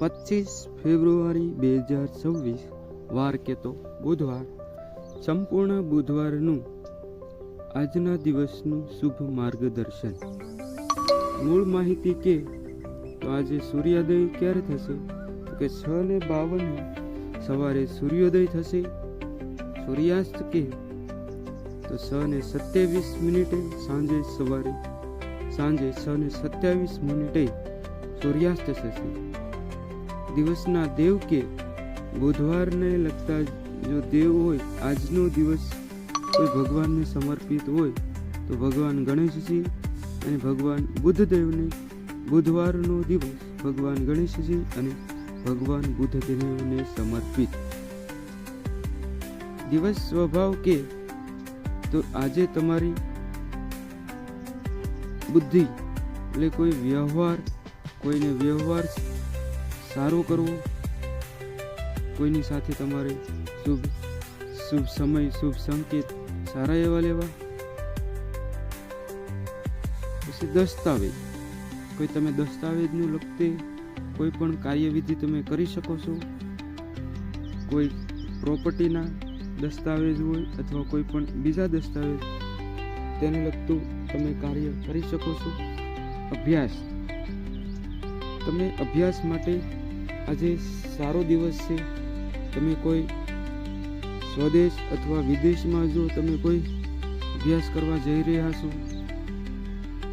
25 ફેબ્રુઆરી 2026 વાર કેતો બુધવાર. સંપૂર્ણ બુધવારનું આજના દિવસનું શુભ માર્ગદર્શન. મૂળ માહિતી કે તો આજે સૂર્યોદય ક્યારે થશે? તો કે 6:52 સવારે સૂર્યોદય થશે. સૂર્યાસ્ત કે તો 6:27 સાંજે 6:27 સૂર્યાસ્ત થશે. દિવસના દેવ કે બુધવારને લગતા જો દેવ હોય, આજનો દિવસ કોઈ ભગવાનને સમર્પિત હોય તો ભગવાન ગણેશજી અને ભગવાન બુદ્ધદેવને, બુધવારનો દિવસ ભગવાન ગણેશજી અને ભગવાન બુદ્ધદેવને સમર્પિત દિવસ. સ્વભાવ કે તો આજે તમારી બુદ્ધિ એટલે કોઈ વ્યવહાર, કોઈને વ્યવહાર સારો કરવો, કોઈની સાથે તમારે શુભ સમય, શુભ સંકેત સારા એવા લેવા. પછી દસ્તાવેજ, કોઈ તમે દસ્તાવેજને લગતી કોઈ પણ કાર્યવિધિ તમે કરી શકો છો. કોઈ પ્રોપર્ટીના દસ્તાવેજ હોય અથવા કોઈ પણ બીજા દસ્તાવેજ તેને લગતું તમે કાર્ય કરી શકો છો. અભ્યાસ, તમે અભ્યાસ માટે આજે સારો દિવસ છે. તમે કોઈ સ્વદેશ અથવા વિદેશમાં જો તમે કોઈ અભ્યાસ કરવા જઈ રહ્યા છો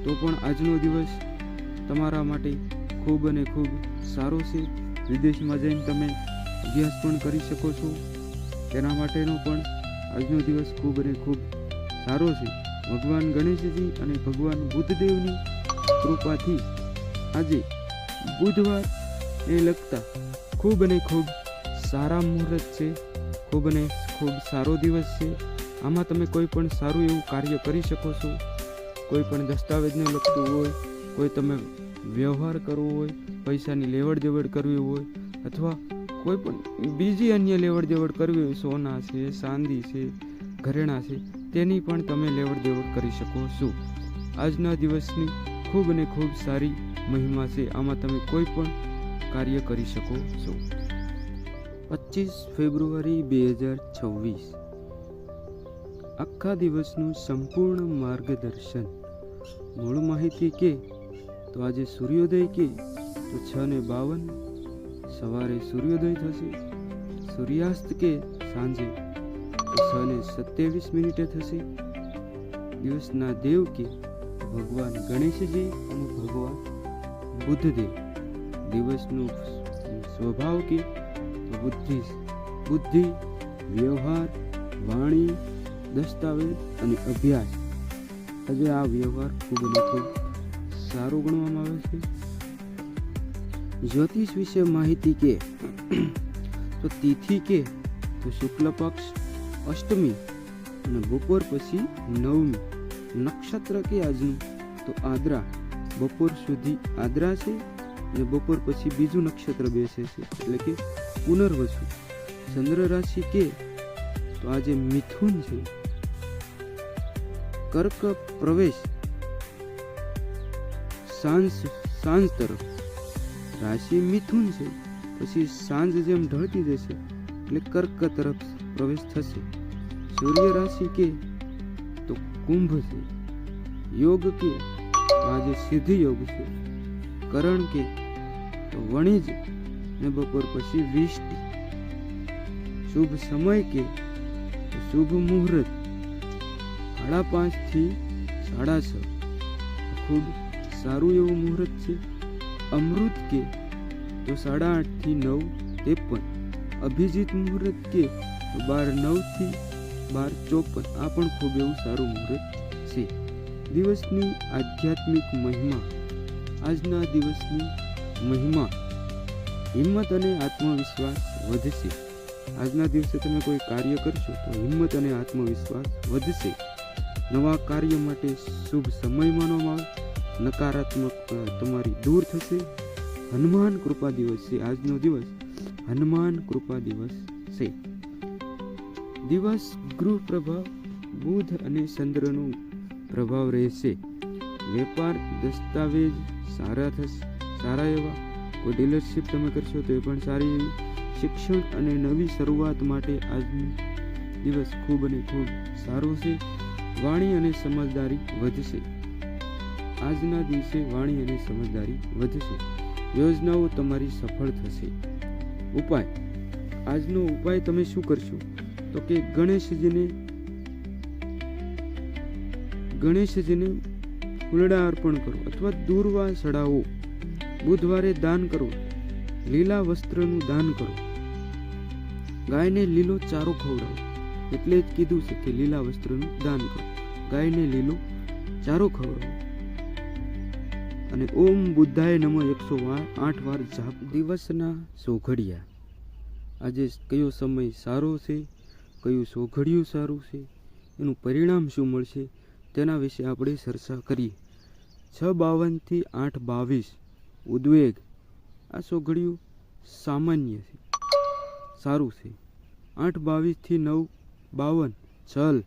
તો પણ આજનો દિવસ તમારા માટે ખૂબ અને ખૂબ સારો છે. વિદેશમાં જઈને તમે અભ્યાસ પણ કરી શકો છો. તેના માટેનો પણ આજનો દિવસ ખૂબ અને ખૂબ સારો છે. ભગવાન ગણેશજી અને ભગવાન બુદ્ધદેવની કૃપાથી આજે બુધવાર એ લગતા ખૂબ અને ખૂબ સારા મુહૂર્ત છે. ખૂબ અને ખૂબ સારો દિવસ છે. આમાં તમે કોઈ પણ સારું એવું કાર્ય કરી શકો છો. કોઈ પણ દસ્તાવેજને લગતું હોય, કોઈ તમે વ્યવહાર કરવો હોય, પૈસાની લેવડ દેવડ કરવી હોય અથવા કોઈ પણ બીજી અન્ય લેવડ દેવડ કરવી હોય, સોના છે, ચાંદી છે, ઘરેણાં છે, તેની પણ તમે લેવડ દેવડ કરી શકો છો. આજના દિવસની ખૂબ અને ખૂબ સારી મહિમા છે. આમાં તમે કોઈ પણ કાર્ય કરી શકો છો. 25 ફેબ્રુઆરી 2026 આખા દિવસનું સંપૂર્ણ માર્ગદર્શન. મૂળ માહિતી કે તો આજે સૂર્યોદય કે તો 6:52 સવારે સૂર્યોદય થશે. સૂર્યાસ્ત કે સાંજે 6:27 થશે. દિવસના દેવ કે ભગવાન ગણેશજી અને ભગવાન બુદ્ધદેવ. દિવસનું સ્વભાવ કે બુદ્ધિ, વ્યવહાર, વાણી, દસ્તાવેજ અને અભ્યાસ. આજે આ વ્યવહાર ખૂબ અને ખૂબ સારો ગણવામાં આવે છે. જ્યોતિષ વિશે માહિતી કે તો તિથિ કે તો શુક્લ પક્ષ અષ્ટમી અને બપોર પછી નવમી. નક્ષત્ર કે આજનું તો આદ્રા, બપોર સુધી આદ્રા છે અને બપોર પછી બીજું નક્ષત્ર બેસે છે એટલે કે પુનર્વસુ. ચંદ્ર રાશિ કે તો આજે મિથુન છે. કર્ક પ્રવેશ સાંજ તરફ. રાશિ મિથુન છે, પછી સાંજ જેમ ઢળતી જશે એટલે કર્ક તરફ પ્રવેશ થશે. સૂર્ય રાશિ કે તો કુંભ છે. યોગ કે આજે સિદ્ધ યોગ છે. કરણ કે તો વણિજ ને બપોર પછી વિષ્ટિ. શુભ સમય કે તો શુભ મુહૂર્ત 5:30 થી 6:30. ખૂબ સારું એવું મુહૂર્ત છે. અમૃત કે તો 8:30 થી 9:53. અભિજીત મુહૂર્ત કે તો 12:09 થી 12:54. આ પણ ખૂબ એવું સારું મુહૂર્ત છે. દિવસની આધ્યાત્મિક મહિમા. આજના દિવસની મહિમા હિંમત અને આત્મવિશ્વાસ વધશે. આજના દિવસે તમે કોઈ કાર્ય કરશો તો હિંમત અને આત્મવિશ્વાસ વધશે. નવા કાર્ય માટે શુભ સમય માનવામાં આવે. નકારાત્મકતા તમારી દૂર થશે. હનુમાન કૃપા દિવસ છે. આજનો દિવસ હનુમાન કૃપા દિવસ છે. દિવસ ગૃહ પ્રભાવ બુધ અને ચંદ્રનો પ્રભાવ રહેશે. વેપાર દસ્તાવેજ સારા એવા કોઈ ડીલરશીપ તમે કરશો તો એ પણ સારી એવી શિક્ષણ અને નવી શરૂઆત માટે આજનો દિવસ ખૂબ અને ખૂબ સારો છે. વાણી અને સમજદારી વધશે. આજના દિવસે વાણી અને સમજદારી વધશે. યોજનાઓ તમારી સફળ થશે. ઉપાય, આજનો ઉપાય તમે શું કરશો તો કે ગણેશજીને ફૂલડા અર્પણ કરો અથવા દૂર્વા ચડાવો. બુધવારે દાન કરો. લીલા વસ્ત્રનું દાન કરો. ગાયને લીલો ચારો ખવડાવો. એટલે જ કીધું છે કે લીલા વસ્ત્રનું દાન કરો. ગાયને લીલો ચારો ખવડાવો અને ઓમ બુદ્ધાય નમઃ 108 વાર જાપ. દિવસના સોઘડિયા. આજે કયો સમય સારો છે, કયું સોઘડિયું સારું છે, એનું પરિણામ શું મળશે તેના વિશે આપણે ચર્ચા કરીએ. 6:52 થી 8:22 ઉદ્વેગ. આ સોઘડિયું સામાન્ય છે, સારું છે. 8:22 થી 9:52 ચલ.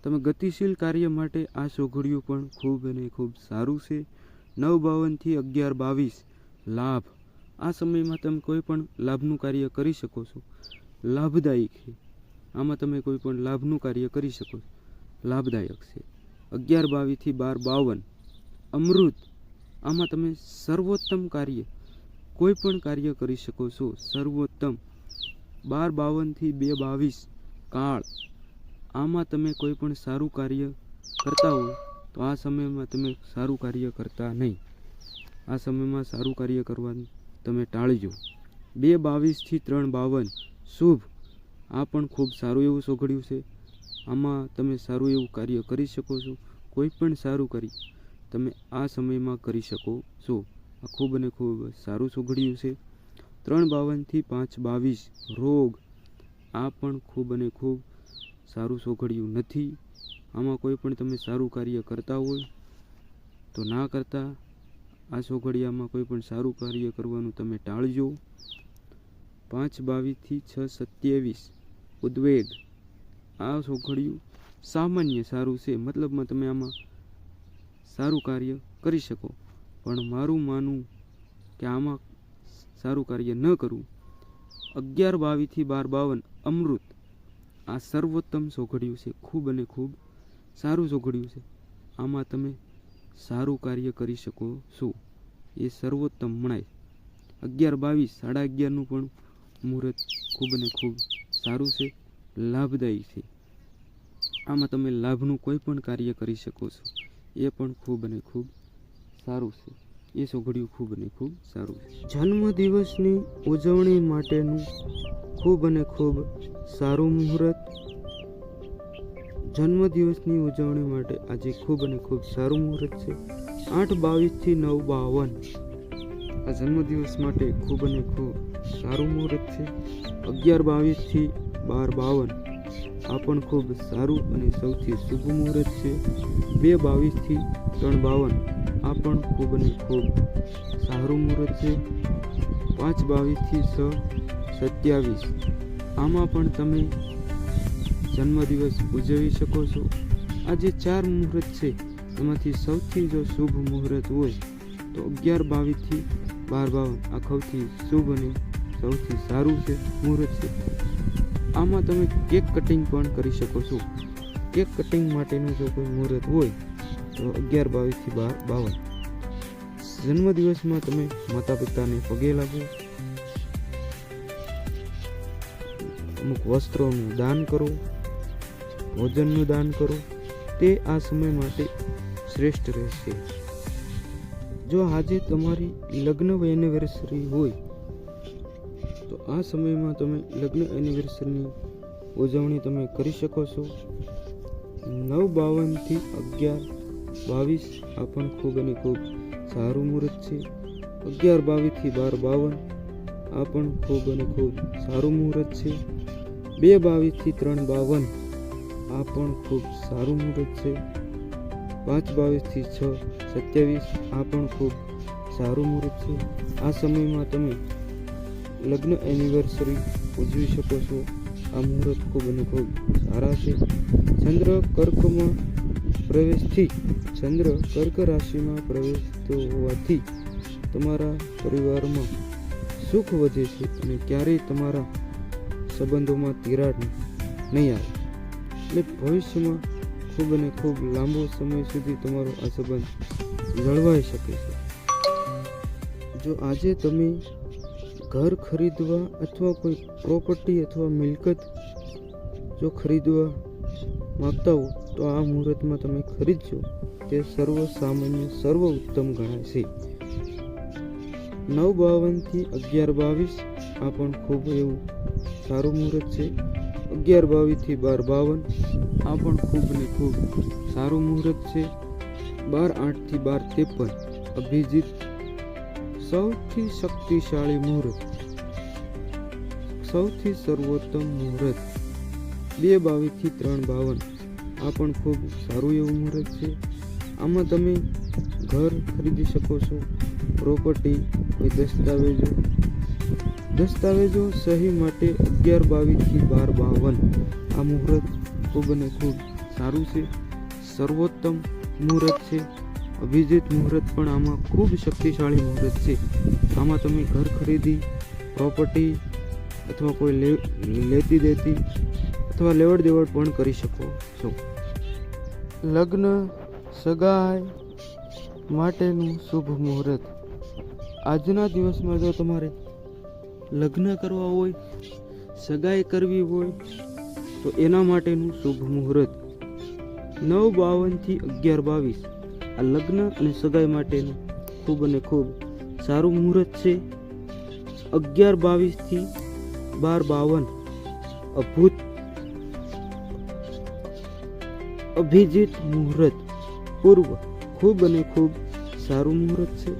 તમે ગતિશીલ કાર્ય માટે આ સોઘડિયું પણ ખૂબ અને ખૂબ સારું છે. 9:52 થી 11:22 લાભ. આ સમયમાં તમે કોઈ પણ લાભનું કાર્ય કરી શકો છો. લાભદાયક છે. આમાં તમે કોઈ પણ લાભનું કાર્ય કરી શકો છો. લાભદાયક છે. 11:22 થી 12:52 અમૃત. આમાં તમે સર્વોત્તમ કાર્ય કોઈ પણ કાર્ય કરી શકો છો. સર્વોત્તમ. 12:52 થી 2:22 કાળ. આમાં તમે કોઈ પણ સારું કાર્ય કરતા હો તો આ સમયમાં તમે સારું કાર્ય કરતા નહીં. આ સમયમાં સારું કાર્ય કરવાનું તમે ટાળજો. 2:22 થી 3:52 શુભ. આ પણ ખૂબ સારું એવું સોઘડિયું છે. આમાં તમે સારું એવું કાર્ય કરી શકો છો. કોઈ પણ સારું કાર્ય તમે આ સમયમાં કરી શકો છો. આ ખૂબ અને ખૂબ સારું સોઘડિયું છે. 3:52 થી 5:22 રોગ. આ પણ ખૂબ અને ખૂબ સારું સોઘડિયું નથી. આમાં કોઈ પણ તમે સારું કાર્ય કરતા હોય તો ના કરતા. આ સોઘડિયામાં કોઈ પણ સારું કાર્ય કરવાનું તમે ટાળજો. 5:22 થી 6:27 ઉદ્વેગ. આ સોઘડિયું સામાન્ય સારું છે. મતલબમાં તમે આમાં સારું કાર્ય કરી શકો. પણ મારું માનવું કે આમાં સારું કાર્ય ન કરવું. 11:22 થી 12:52 અમૃત. આ સર્વોત્તમ સોઘડિયું છે. ખૂબ અને ખૂબ સારું સોઘડિયું છે. આમાં તમે સારું કાર્ય કરી શકો છો. એ સર્વોત્તમ મણાય. 11:22 11:30 પણ મુહૂર્ત ખૂબ અને ખૂબ સારું છે. લાભદાયી છે. આમાં તમે લાભનું કોઈ પણ કાર્ય કરી શકો છો. એ પણ ખૂબ અને ખૂબ સારું છે. એ સોઘડિયું ખૂબ અને ખૂબ સારું છે. જન્મદિવસની ઉજવણી માટેનું ખૂબ અને ખૂબ સારું મુહૂર્ત. જન્મદિવસની ઉજવણી માટે આજે ખૂબ અને ખૂબ સારું મુહૂર્ત છે. 8:22 થી 9:52 આ જન્મદિવસ માટે ખૂબ અને ખૂબ સારું મુહૂર્ત છે. 11:22 થી 12:52 આ પણ ખૂબ સારું અને સૌથી શુભ મુહૂર્ત છે. 2:22 થી 3:52 આ પણ ખૂબ અને ખૂબ સારું મુહૂર્ત છે. 5:22 થી 6:27 આમાં પણ તમે જન્મદિવસ ઉજવી શકો છો. આ જે 4 મુહૂર્ત છે એમાંથી સૌથી જો શુભ મુહૂર્ત હોય તો 11:22 થી 12:52 આ સૌથી શુભ અને સૌથી સારું છે મુહૂર્ત છે. આમાં તમે કેક કટિંગ પણ કરી શકો છો. કેક કટિંગ માટેનું જો કોઈ મુહૂર્ત હોય તો 11:22 થી 12:52. જન્મદિવસમાં તમે માતા પિતાને પગે લાગો. અમુક વસ્ત્રોનું દાન કરો. ભોજનનું દાન કરો. તે આ સમય માટે શ્રેષ્ઠ રહેશે. જો આજે તમારી લગ્ન એનિવર્સરી હોય તો આ સમયમાં તમે લગ્ન એનિવર્સરીની ઉજવણી તમે કરી શકો છો. 9:52 થી 11:22 આ પણ ખૂબ અને ખૂબ સારું મુહૂર્ત છે. 11:22 થી 12:52 આ પણ ખૂબ અને ખૂબ સારું મુહૂર્ત છે. 2:22 થી 3:52 આ પણ ખૂબ સારું મુહૂર્ત છે. 5:22 થી 6:27 આ પણ ખૂબ સારું મુહૂર્ત છે. આ સમયમાં તમે લગ્ન એનિવર્સરી ઉજવી શકો છો. આ મુહૂર્ત ખૂબ અને ખૂબ સારા છે. ચંદ્ર કર્ક રાશિમાં પ્રવેશતો હોવાથી તમારા પરિવારમાં સુખ વધે છે અને ક્યારેય તમારા સંબંધોમાં તિરાડ નહીં આવે. એટલે ભવિષ્યમાં ખૂબ અને ખૂબ લાંબો સમય સુધી તમારો આ સંબંધ જળવાઈ શકે છે. જો આજે તમે ઘર ખરીદવા અથવા કોઈ પ્રોપર્ટી અથવા મિલકત જો ખરીદવા માગતા હો તો આ મુહૂર્તમાં તમે ખરીદજો. તે સર્વ સામાન્ય સર્વ ઉત્તમ ગણાય છે. 9:52 થી 11:22 આ પણ ખૂબ એવું સારું મુહૂર્ત છે. 11:22 થી 12:52 આ પણ ખૂબ ને ખૂબ સારું મુહૂર્ત છે. 12:08 થી 12:53 અભિજીત સૌથી શક્તિશાળી મુહૂર્ત, સૌથી સર્વોત્તમ મુહૂર્ત. 2:22 થી 3:52 આ પણ ખૂબ સારું એવું મુહૂર્ત છે. આમાં તમે ઘર ખરીદી શકો છો, પ્રોપર્ટી, કોઈ દસ્તાવેજો સહી માટે 11:22 થી 12:52 આ મુહૂર્ત ખૂબ અને ખૂબ સારું છે, સર્વોત્તમ મુહૂર્ત છે. અભિજીત મુહૂર્ત પણ આમાં ખૂબ શક્તિશાળી મુહૂર્ત છે. આમાં તમે ઘર ખરીદી, પ્રોપર્ટી અથવા કોઈ લેતી દેતી અથવા લેવડ દેવડ પણ કરી શકો છો. લગ્ન સગાઈ માટેનું શુભ મુહૂર્ત. આજના દિવસમાં જો તમારે લગ્ન કરવા હોય, સગાઈ કરવી હોય તો એના માટેનું શુભ મુહૂર્ત 9:52 થી 11:22 આ લગ્ન અને સગાઈ માટેનું ખૂબ અને ખૂબ સારું મુહૂર્ત છે. 11:22 થી 12:52 અભિજીત મુહૂર્ત પૂર્વ ખૂબ અને ખૂબ સારું મુહૂર્ત છે.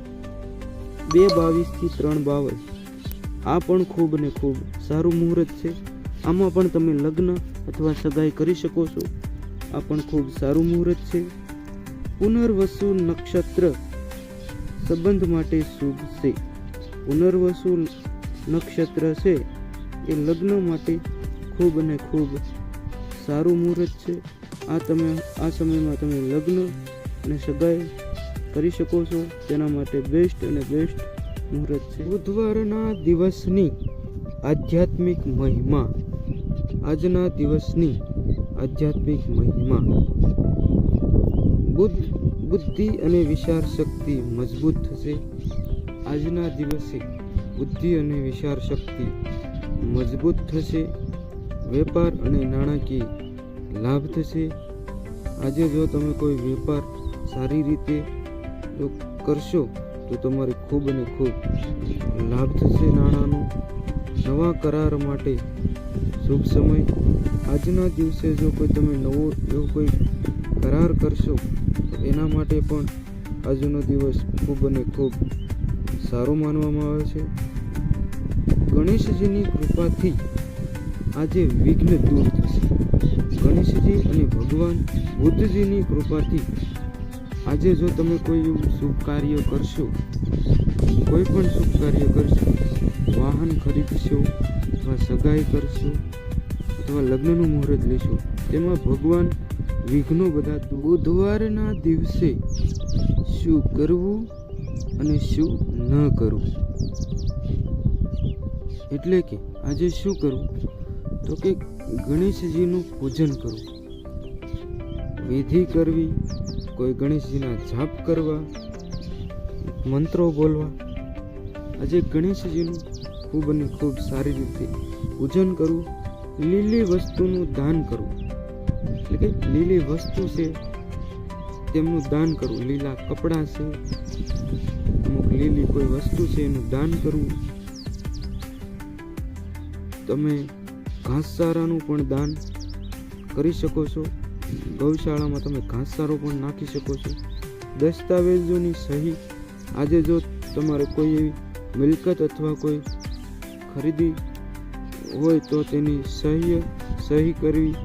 2:22 થી 3:52 આ પણ ખૂબ અને ખૂબ સારું મુહૂર્ત છે. આમાં પણ તમે લગ્ન અથવા સગાઈ કરી શકો છો. આ પણ ખૂબ સારું મુહૂર્ત છે. પુનર્વસુ નક્ષત્ર સંબંધ માટે શુભ છે. પુનર્વસુ નક્ષત્ર છે એ લગ્ન માટે ખૂબ અને ખૂબ સારું મુહૂર્ત છે. આ સમયમાં તમે લગ્ન અને સગાઈ કરી શકો છો. તેના માટે બેસ્ટ અને બેસ્ટ મુહૂર્ત છે. બુધવારના દિવસની આધ્યાત્મિક મહિમા. આજના દિવસની આધ્યાત્મિક મહિમા. બુદ્ધિ અને વિચાર શક્તિ મજબૂત થશે. આજના દિવસે બુદ્ધિ અને વિચાર શક્તિ મજબૂત થશે. વેપાર અને નાણાકીય લાભ થશે. આજે જો તમે કોઈ વેપાર સારી રીતે જો કરશો તો તમારે ખૂબ અને ખૂબ લાભ થશે નાણાંનો. નવા કરાર માટે શુભ સમય. આજના દિવસે જો કોઈ તમે નવો એવો કોઈ કરાર કરશો તો એના માટે પણ આજનો દિવસ ખૂબ અને ખૂબ સારો માનવામાં આવે છે. ગણેશજીની કૃપાથી આજે વિઘ્ન દૂર થશે. ગણેશજી અને ભગવાન બુદ્ધજીની કૃપાથી આજે જો તમે કોઈ એવું શુભ કાર્ય કરશો, કોઈ પણ શુભ કાર્ય કરશો, વાહન ખરીદશો અથવા સગાઈ કરશો અથવા લગ્નનું મુહૂર્ત લેશો, તેમાં ભગવાન વિઘ્નો બધા. બુધવારના દિવસે શું કરવું અને શું ન કરવું, એટલે કે આજે શું કરવું તો કે ગણેશજીનું પૂજન કરવું, વિધિ કરવી, કોઈ ગણેશજીના જાપ કરવા, મંત્રો બોલવા. આજે ગણેશજીનું ખૂબ અને ખૂબ સારી રીતે પૂજન કરવું. લીલી વસ્તુનું દાન કરવું, એટલે કે લીલી વસ્તુ છે તેમનું દાન કરવું. લીલા કપડાં છે, અમુક લીલી કોઈ વસ્તુ છે એનું દાન કરવું. તમે ઘાસચારાનું પણ દાન કરી શકો છો. ગૌશાળામાં તમે ઘાસચારો પણ નાખી શકો છો. દસ્તાવેજોની સહી. આજે જો તમારે કોઈ એવી મિલકત અથવા કોઈ ખરીદી હોય તો તેની સહી કરવી,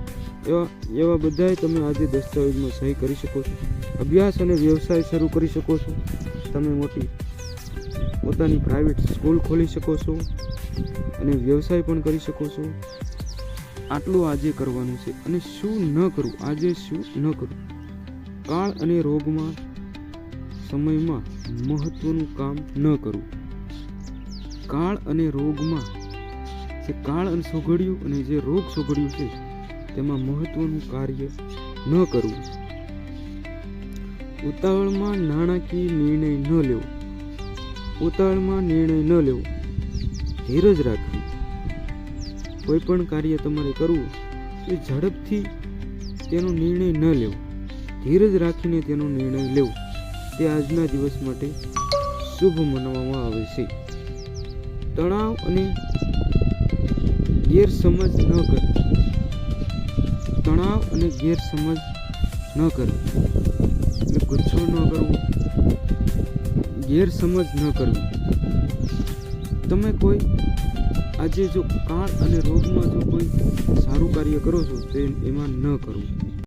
એવા બધાય તમે આજે દસ્તાવેજમાં સહી કરી શકો છો. અભ્યાસ અને વ્યવસાય શરૂ કરી શકો છો. તમે મોટી પોતાની પ્રાઇવેટ સ્કૂલ ખોલી શકો છો અને વ્યવસાય પણ કરી શકો છો. આટલું આજે કરવાનું છે. અને શું ન કરવું, આજે શું ન કરવું. કાળ અને રોગમાં સમયમાં મહત્વનું કામ ન કરવું. કાળ અને રોગમાં જે કાળ અને સોગડિયું અને જે રોગ સોગડિયું છે તેમાં મહત્વનું કાર્ય ન કરવું. ઉતાવળમાં નાણાકીય નિર્ણય ન લેવો. ઉતાવળમાં નિર્ણય ન લેવો. ધીરજ રાખવી. કોઈ પણ કાર્ય તમારે કરવું એ ઝડપથી તેનો નિર્ણય ન લેવો. ધીરજ રાખીને તેનો નિર્ણય લેવો. તે આજના દિવસ માટે શુભ માનવામાં આવે છે. તણાવ અને ગેરસમજ ન કરવી. તણાવ અને ગેરસમજ ન કરવી એટલે ગુસ્સો ન કરવો, ગેરસમજ ન કરવી. તમે કોઈ આજે જો કાળ અને રોગમાં જો કોઈ સારું કાર્ય કરો છો તો એમાં ન કરવું.